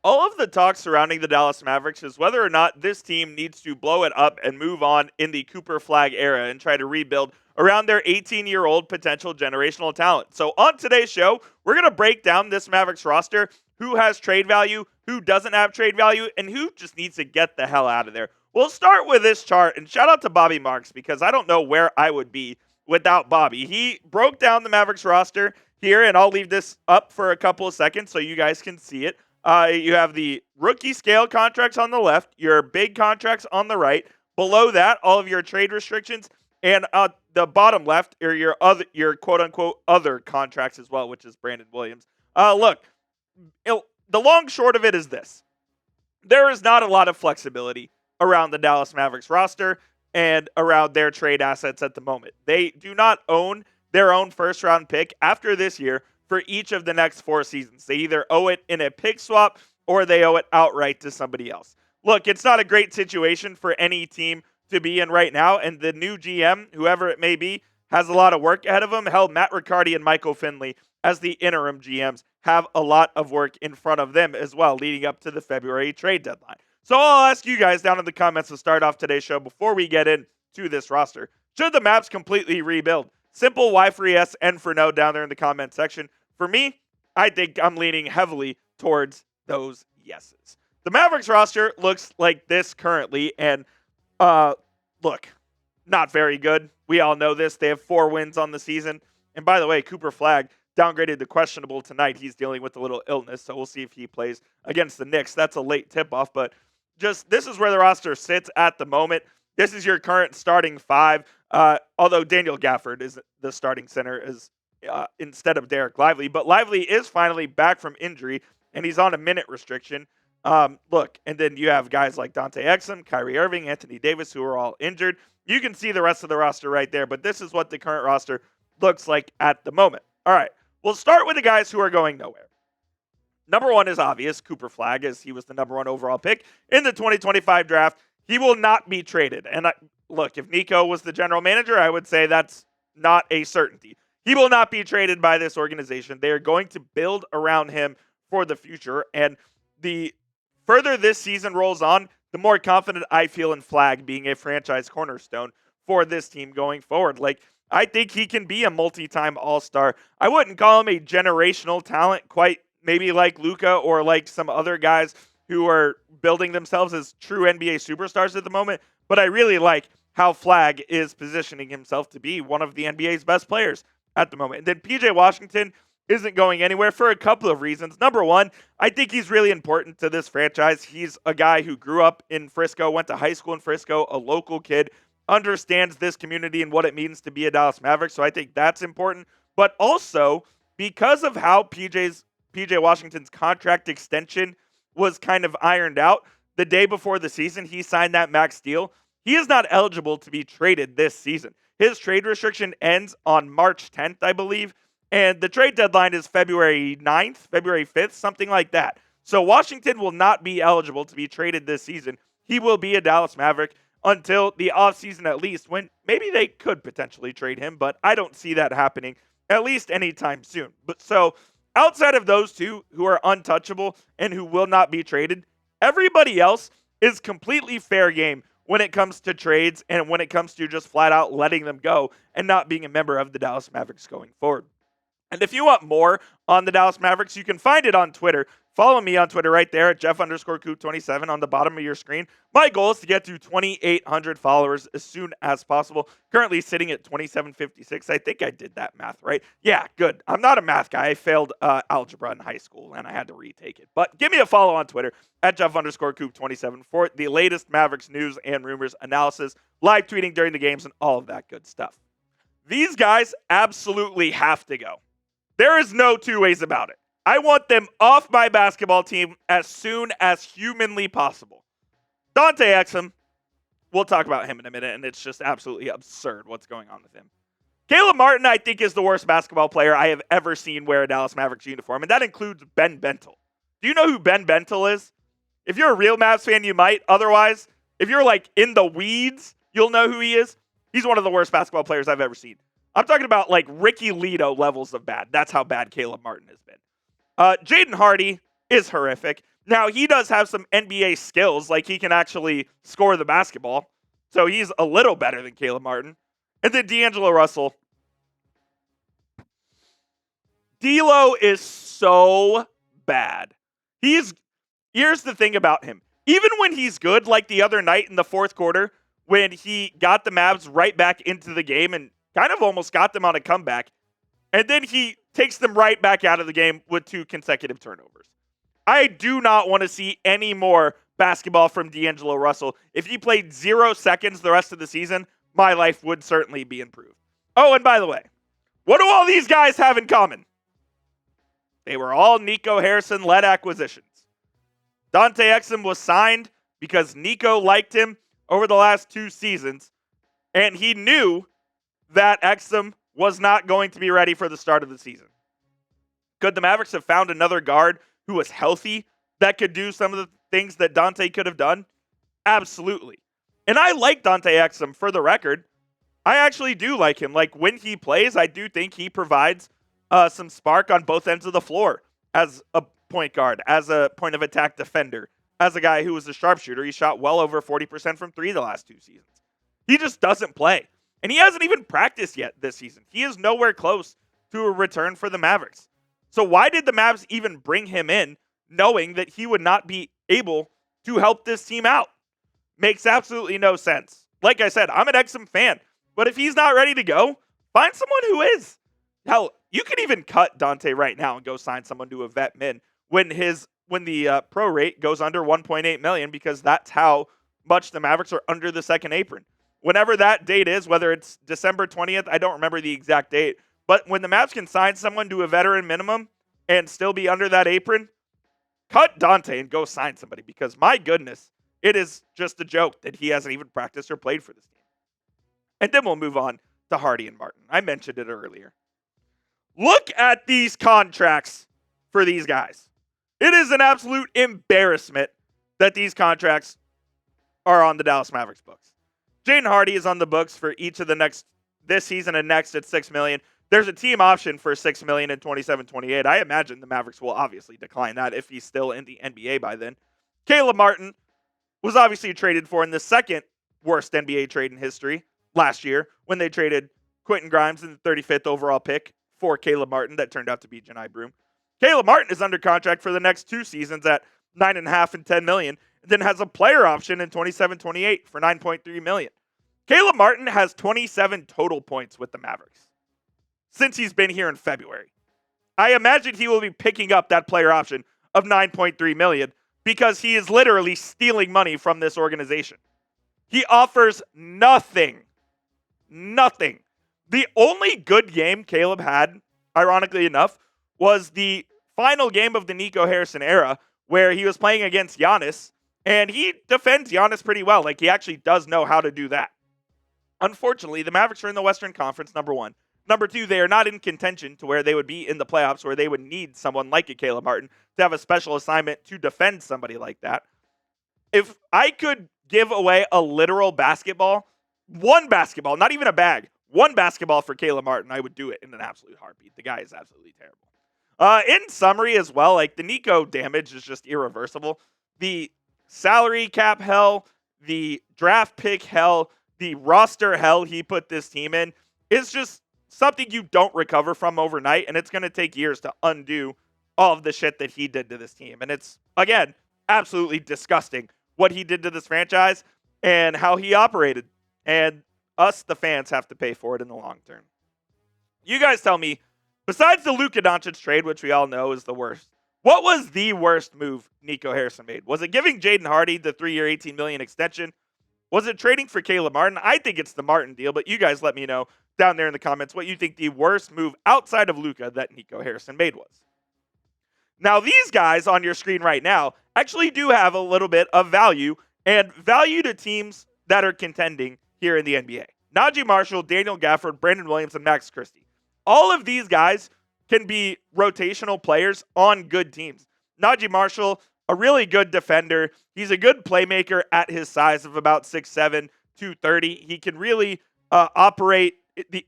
All of the talk surrounding the Dallas Mavericks is whether or not this team needs to blow it up and move on in the Cooper Flag era and try to rebuild around their 18-year-old potential generational talent. So on today's show, we're going to break down this Mavericks roster, who has trade value, who doesn't have trade value, and who just needs to get the hell out of there. We'll start with this chart, and shout out to Bobby Marks because I don't know where I would be without Bobby. He broke down the Mavericks roster here, and I'll leave this up for a couple of seconds so you guys can see it. You have the rookie scale contracts on the left, your big contracts on the right. Below that, all of your trade restrictions, and the bottom left are your quote unquote other contracts as well, which is Brandon Williams. Look, the long short of it is this: there is not a lot of flexibility around the Dallas Mavericks roster and around their trade assets at the moment. They do not own their own first round pick after this year for each of the next 4 seasons. They either owe it in a pick swap or they owe it outright to somebody else. Look, it's not a great situation for any team to be in right now, and the new GM, whoever it may be, has a lot of work ahead of him. Hell, Matt Riccardi and Michael Finley, as the interim GMs, have a lot of work in front of them as well, leading up to the February trade deadline. So I'll ask you guys down in the comments to start off today's show before we get into this roster. Should the Mavs completely rebuild? Simple Y for yes, N for no down there in the comment section. For me, I think I'm leaning heavily towards those yeses. The Mavericks roster looks like this currently, and look, not very good. We all know this. They have 4 wins on the season. And by the way, Cooper Flag downgraded to questionable tonight. He's dealing with a little illness, so we'll see if he plays against the Knicks. That's a late tip-off, but just this is where the roster sits at the moment. This is your current starting 5, although Daniel Gafford is the starting center instead of Derek Lively. But Lively is finally back from injury, and he's on a minute restriction. Look, and then you have guys like Dante Exum, Kyrie Irving, Anthony Davis, who are all injured. You can see the rest of the roster right there, but this is what the current roster looks like at the moment. All right, we'll start with the guys who are going nowhere. Number 1 is obvious, Cooper Flag, as he was the number 1 overall pick in the 2025 draft. He will not be traded. And look, if Nico was the general manager, I would say that's not a certainty. He will not be traded by this organization. They are going to build around him for the future. And the further this season rolls on, the more confident I feel in Flag being a franchise cornerstone for this team going forward. Like, I think he can be a multi-time all-star. I wouldn't call him a generational talent quite maybe like Luka or like some other guys who are building themselves as true NBA superstars at the moment, but I really like how Flag is positioning himself to be one of the NBA's best players at the moment. And then PJ Washington isn't going anywhere for a couple of reasons. Number 1, I think he's really important to this franchise. He's a guy who grew up in Frisco, went to high school in Frisco, a local kid, understands this community and what it means to be a Dallas Maverick, so I think that's important. But also, because of how PJ Washington's contract extension was kind of ironed out, the day before the season, he signed that max deal. He is not eligible to be traded this season. His trade restriction ends on March 10th, I believe, and the trade deadline is February 9th, February 5th, something like that. So Washington will not be eligible to be traded this season. He will be a Dallas Maverick until the offseason at least, when maybe they could potentially trade him, but I don't see that happening at least anytime soon. But so outside of those 2 who are untouchable and who will not be traded, everybody else is completely fair game when it comes to trades and when it comes to just flat out letting them go and not being a member of the Dallas Mavericks going forward. And if you want more on the Dallas Mavericks, you can find it on Twitter. Follow me on Twitter right there at Jeff_Coop27 on the bottom of your screen. My goal is to get to 2,800 followers as soon as possible. Currently sitting at 2,756. I think I did that math right. Yeah, good. I'm not a math guy. I failed algebra in high school, and I had to retake it. But give me a follow on Twitter at Jeff_Coop27 for the latest Mavericks news and rumors, analysis, live tweeting during the games, and all of that good stuff. These guys absolutely have to go. There is no 2 ways about it. I want them off my basketball team as soon as humanly possible. Dante Exum, we'll talk about him in a minute, and it's just absolutely absurd what's going on with him. Caleb Martin, I think, is the worst basketball player I have ever seen wear a Dallas Mavericks uniform, and that includes Ben Bentel. Do you know who Ben Bentel is? If you're a real Mavs fan, you might. Otherwise, if you're like in the weeds, you'll know who he is. He's one of the worst basketball players I've ever seen. I'm talking about like Ricky Leto levels of bad. That's how bad Caleb Martin has been. Jaden Hardy is horrific. Now, he does have some NBA skills, like he can actually score the basketball. So he's a little better than Caleb Martin. And then D'Angelo Russell. D'Lo is so bad. Here's the thing about him. Even when he's good, like the other night in the fourth quarter, when he got the Mavs right back into the game and kind of almost got them on a comeback, and then he takes them right back out of the game with 2 consecutive turnovers. I do not want to see any more basketball from D'Angelo Russell. If he played 0 seconds the rest of the season, my life would certainly be improved. Oh, and by the way, what do all these guys have in common? They were all Nico Harrison-led acquisitions. Dante Exum was signed because Nico liked him over the last 2 seasons, and he knew that Exum was not going to be ready for the start of the season. Could the Mavericks have found another guard who was healthy that could do some of the things that Dante could have done? Absolutely. And I like Dante Exum, for the record. I actually do like him. Like, when he plays, I do think he provides some spark on both ends of the floor as a point guard, as a point of attack defender, as a guy who was a sharpshooter. He shot well over 40% from 3 the last 2 seasons. He just doesn't play. And he hasn't even practiced yet this season. He is nowhere close to a return for the Mavericks. So why did the Mavs even bring him in, knowing that he would not be able to help this team out? Makes absolutely no sense. Like I said, I'm an Exum fan. But if he's not ready to go, find someone who is. Hell, you could even cut Dante right now and go sign someone to a vet min when the pro rate goes under 1.8 million, because that's how much the Mavericks are under the second apron. Whenever that date is, whether it's December 20th, I don't remember the exact date, but when the Mavs can sign someone to a veteran minimum and still be under that apron, cut Dante and go sign somebody, because my goodness, it is just a joke that he hasn't even practiced or played for this team. And then we'll move on to Hardy and Martin. I mentioned it earlier. Look at these contracts for these guys. It is an absolute embarrassment that these contracts are on the Dallas Mavericks books. Jaden Hardy is on the books for each of this season and next at $6 million. There's a team option for $6 million in 27-28. I imagine the Mavericks will obviously decline that if he's still in the NBA by then. Caleb Martin was obviously traded for in the second worst NBA trade in history last year, when they traded Quentin Grimes in the 35th overall pick for Caleb Martin. That turned out to be Janai Broom. Caleb Martin is under contract for the next 2 seasons at $9.5 and $10 million, and then has a player option in 27-28 for $9.3 million. Caleb Martin has 27 total points with the Mavericks since he's been here in February. I imagine he will be picking up that player option of $9.3 million, because he is literally stealing money from this organization. He offers nothing. Nothing. The only good game Caleb had, ironically enough, was the final game of the Nico Harrison era, where he was playing against Giannis, and he defends Giannis pretty well. Like, he actually does know how to do that. Unfortunately, the Mavericks are in the Western Conference, number 1. Number 2, they are not in contention to where they would be in the playoffs, where they would need someone like a Caleb Martin to have a special assignment to defend somebody like that. If I could give away a literal basketball, one basketball, not even a bag, one basketball for Caleb Martin, I would do it in an absolute heartbeat. The guy is absolutely terrible. In summary as well, like, the Nico damage is just irreversible. The salary cap hell, the draft pick hell, the roster hell he put this team in is just something you don't recover from overnight, and it's going to take years to undo all of the shit that he did to this team. And it's, again, absolutely disgusting what he did to this franchise and how he operated. And us, the fans, have to pay for it in the long term. You guys tell me, besides the Luka Doncic trade, which we all know is the worst, what was the worst move Nico Harrison made? Was it giving Jaden Hardy the 3-year, $18 million extension? Was it trading for Caleb Martin? I think it's the Martin deal, but you guys let me know down there in the comments what you think the worst move outside of Luka that Nico Harrison made was. Now, these guys on your screen right now actually do have a little bit of value, and value to teams that are contending here in the NBA. Najee Marshall, Daniel Gafford, Brandon Williams, and Max Christie. All of these guys can be rotational players on good teams. Najee Marshall, a really good defender. He's a good playmaker at his size of about 6'7", 230. He can really operate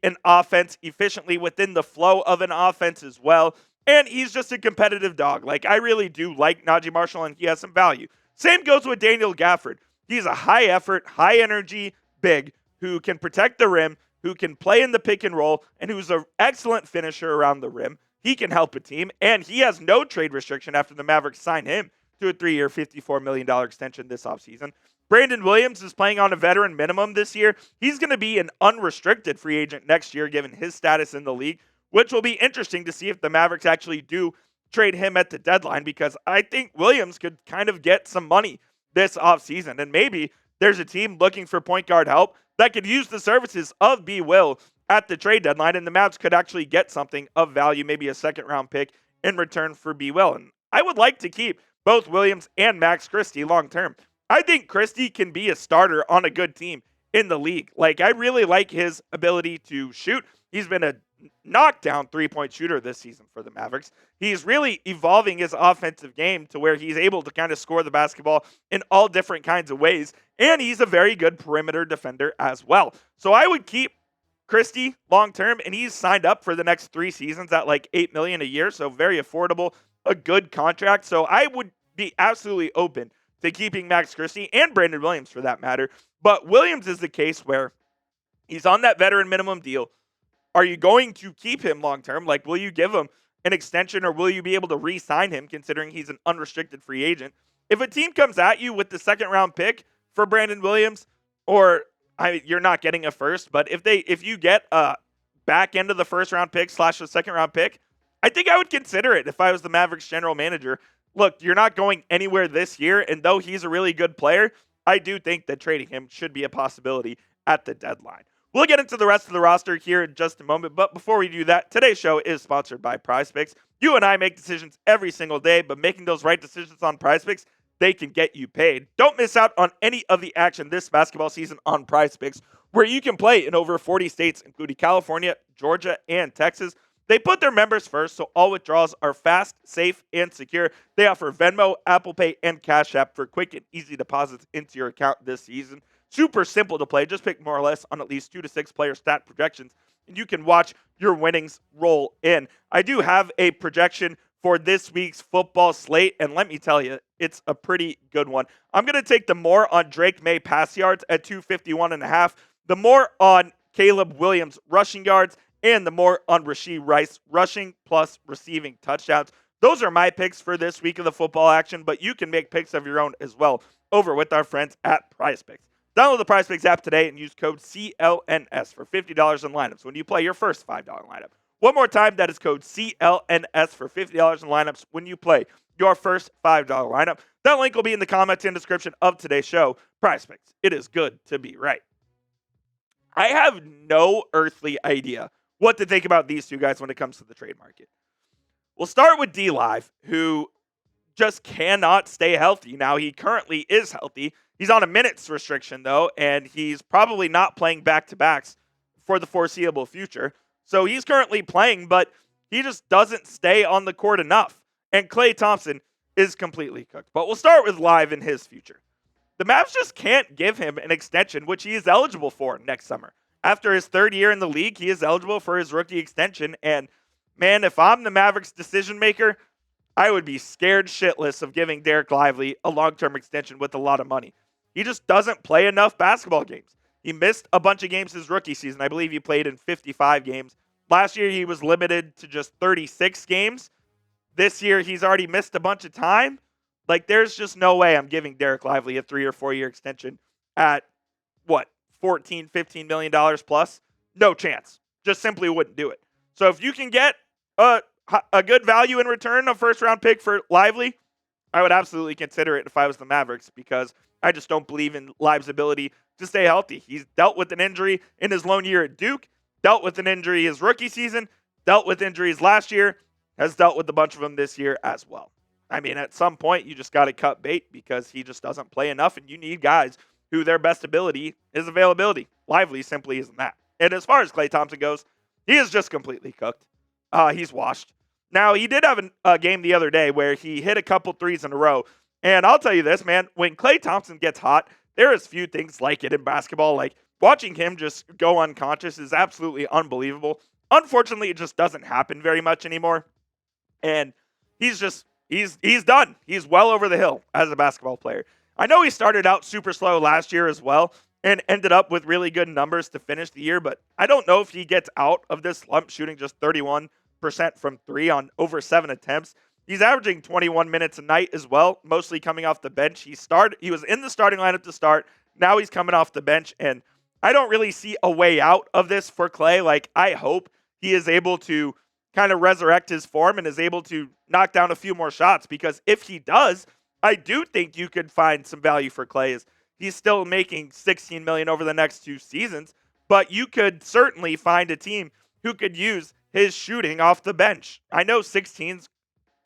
an offense efficiently within the flow of an offense as well. And he's just a competitive dog. Like, I really do like Najee Marshall, and he has some value. Same goes with Daniel Gafford. He's a high effort, high energy big who can protect the rim, who can play in the pick and roll, and who's an excellent finisher around the rim. He can help a team, and he has no trade restriction after the Mavericks sign him to a 3-year, $54 million extension this offseason. Brandon Williams is playing on a veteran minimum this year. He's going to be an unrestricted free agent next year, given his status in the league, which will be interesting to see if the Mavericks actually do trade him at the deadline, because I think Williams could kind of get some money this offseason. And maybe there's a team looking for point guard help that could use the services of B. Will at the trade deadline, and the Mavs could actually get something of value, maybe a second-round pick in return for B. Will. And I would like to keep both Williams and Max Christie long-term. I think Christie can be a starter on a good team in the league. Like, I really like his ability to shoot. He's been a knockdown three-point shooter this season for the Mavericks. He's really evolving his offensive game to where he's able to kind of score the basketball in all different kinds of ways, and he's a very good perimeter defender as well. So I would keep Christie long-term, and he's signed up for the next 3 seasons at like $8 million a year, so very affordable, a good contract. So I would be absolutely open to keeping Max Christie and Brandon Williams for that matter. But Williams is the case where he's on that veteran minimum deal. Are you going to keep him long-term? Like, will you give him an extension, or will you be able to re-sign him considering he's an unrestricted free agent? If a team comes at you with the second-round pick for Brandon Williams, or you're not getting a first, but if you get a back end of the first-round pick / the second-round pick, I think I would consider it if I was the Mavericks general manager. Look, you're not going anywhere this year, and though he's a really good player, I do think that trading him should be a possibility at the deadline. We'll get into the rest of the roster here in just a moment, but before we do that, today's show is sponsored by PrizePicks. You and I make decisions every single day, but making those right decisions on PrizePicks, they can get you paid. Don't miss out on any of the action this basketball season on PrizePicks, where you can play in over 40 states, including California, Georgia, and Texas. They put their members first, so all withdrawals are fast, safe, and secure. They offer Venmo, Apple Pay, and Cash App for quick and easy deposits into your account this season. Super simple to play. Just pick more or less on at least 2 to 6 player stat projections, and you can watch your winnings roll in. I do have a projection for this week's football slate, and let me tell you, it's a pretty good one. I'm going to take the more on Drake May pass yards at 251.5, the more on Caleb Williams rushing yards, and the more on Rashee Rice rushing plus receiving touchdowns. Those are my picks for this week of the football action, but you can make picks of your own as well over with our friends at PrizePicks. Download the PrizePicks app today and use code CLNS for $50 in lineups when you play your first $5 lineup. One more time, that is code CLNS for $50 in lineups when you play your first $5 lineup. That link will be in the comments and description of today's show. PrizePicks, it is good to be right. I have no earthly idea what to think about these two guys when it comes to the trade market. We'll start with D-Live, who just cannot stay healthy. Now, he currently is healthy. He's on a minutes restriction, though, and he's probably not playing back-to-backs for the foreseeable future. So he's currently playing, but he just doesn't stay on the court enough. And Klay Thompson is completely cooked. But we'll start with Live in his future. The Mavs just can't give him an extension, which he is eligible for next summer. After his 3rd year in the league, he is eligible for his rookie extension. And, man, if I'm the Mavericks decision maker, I would be scared shitless of giving Derek Lively a long-term extension with a lot of money. He just doesn't play enough basketball games. He missed a bunch of games his rookie season. I believe he played in 55 games. Last year, he was limited to just 36 games. This year, he's already missed a bunch of time. Like, there's just no way I'm giving Derek Lively a 3 or 4 year extension at, $14, $15 million plus? No chance. Just simply wouldn't do it. So if you can get a good value in return, a first-round pick for Lively, I would absolutely consider it if I was the Mavericks, because I just don't believe in Live's ability to stay healthy. He's dealt with an injury in his lone year at Duke, dealt with an injury his rookie season, dealt with injuries last year, has dealt with a bunch of them this year as well. I mean, at some point, you just got to cut bait because he just doesn't play enough, and you need guys who their best ability is availability. Lively simply isn't that. And as far as Klay Thompson goes, he is just completely cooked. He's washed. Now, he did have a game the other day where he hit a couple threes in a row. And I'll tell you this, man, when Klay Thompson gets hot, there is few things like it in basketball. Like, watching him just go unconscious is absolutely unbelievable. Unfortunately, it just doesn't happen very much anymore. And he's done. He's well over the hill as a basketball player. I know he started out super slow last year as well and ended up with really good numbers to finish the year, but I don't know if he gets out of this slump shooting just 31% from 3 on over 7 attempts. He's averaging 21 minutes a night as well, mostly coming off the bench. He was in the starting lineup to start. Now he's coming off the bench, and I don't really see a way out of this for Klay. Like, I hope he is able to kind of resurrect his form and is able to knock down a few more shots, because if he does, I do think you could find some value for Klay. He's still making $16 million over the next 2 seasons, but you could certainly find a team who could use his shooting off the bench. I know 16's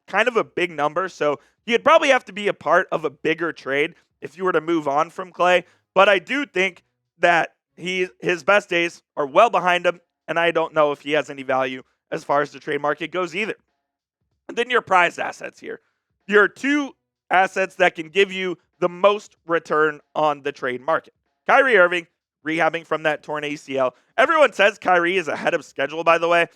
kind of a big number, so he'd probably have to be a part of a bigger trade if you were to move on from Klay, but I do think that his best days are well behind him, and I don't know if he has any value as far as the trade market goes either. And then your prized assets here. Your 2 assets that can give you the most return on the trade market. Kyrie Irving, rehabbing from that torn ACL. Everyone says Kyrie is ahead of schedule, by the way.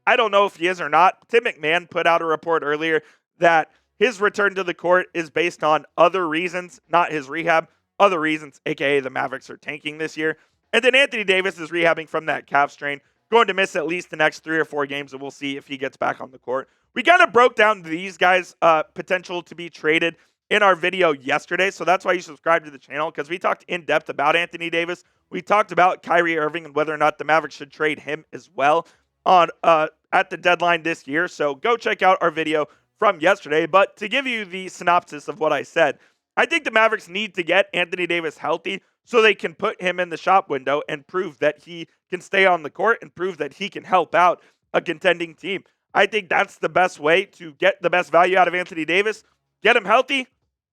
I don't know if he is or not. Tim McMahon put out a report earlier that his return to the court is based on other reasons, not his rehab. Other reasons, aka the Mavericks are tanking this year. And then Anthony Davis is rehabbing from that calf strain, going to miss at least the next 3 or 4 games, and we'll see if he gets back on the court. We kind of broke down these guys' potential to be traded in our video yesterday, so that's why you subscribe to the channel, because we talked in depth about Anthony Davis. We talked about Kyrie Irving and whether or not the Mavericks should trade him as well on at the deadline this year. So go check out our video from yesterday. But to give you the synopsis of what I said, I think the Mavericks need to get Anthony Davis healthy so they can put him in the shop window and prove that he can stay on the court and prove that he can help out a contending team. I think that's the best way to get the best value out of Anthony Davis. Get him healthy,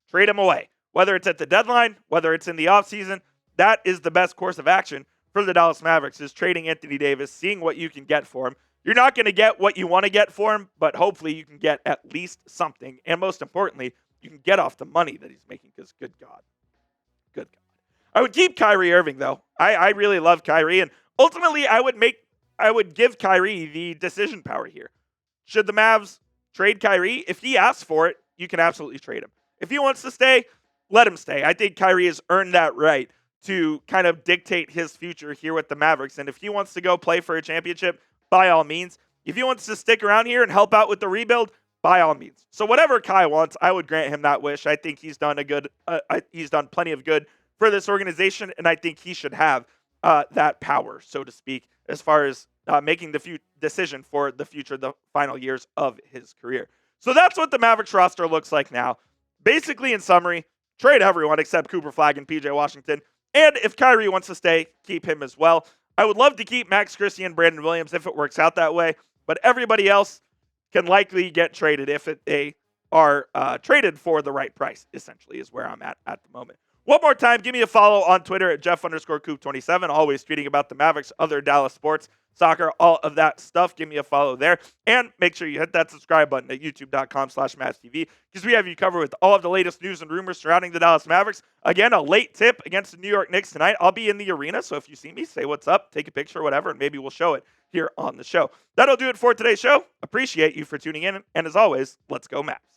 trade him away. Whether it's at the deadline, whether it's in the offseason, that is the best course of action for the Dallas Mavericks, is trading Anthony Davis, seeing what you can get for him. You're not going to get what you want to get for him, but hopefully you can get at least something. And most importantly, you can get off the money that he's making, because good God. I would keep Kyrie Irving, though. I really love Kyrie, and ultimately I would give Kyrie the decision power here. Should the Mavs trade Kyrie? If he asks for it, you can absolutely trade him. If he wants to stay, let him stay. I think Kyrie has earned that right to kind of dictate his future here with the Mavericks. And if he wants to go play for a championship, by all means. If he wants to stick around here and help out with the rebuild, by all means. So whatever Kai wants, I would grant him that wish. I think he's done he's done plenty of good for this organization, and I think he should have that power, so to speak, as far as making the decision for the future, the final years of his career. So that's what the Mavericks roster looks like now. Basically, in summary, trade everyone except Cooper Flagg and PJ Washington. And if Kyrie wants to stay, keep him as well. I would love to keep Max Christie and Brandon Williams if it works out that way, but everybody else can likely get traded if they are traded for the right price, essentially, is where I'm at the moment. One more time, give me a follow on Twitter at Jeff_Coop27, always tweeting about the Mavericks, other Dallas sports, soccer, all of that stuff. Give me a follow there. And make sure you hit that subscribe button at youtube.com/MavsTV, because we have you covered with all of the latest news and rumors surrounding the Dallas Mavericks. Again, a late tip against the New York Knicks tonight. I'll be in the arena, so if you see me, say what's up, take a picture, whatever, and maybe we'll show it here on the show. That'll do it for today's show. Appreciate you for tuning in, and as always, let's go Mavs.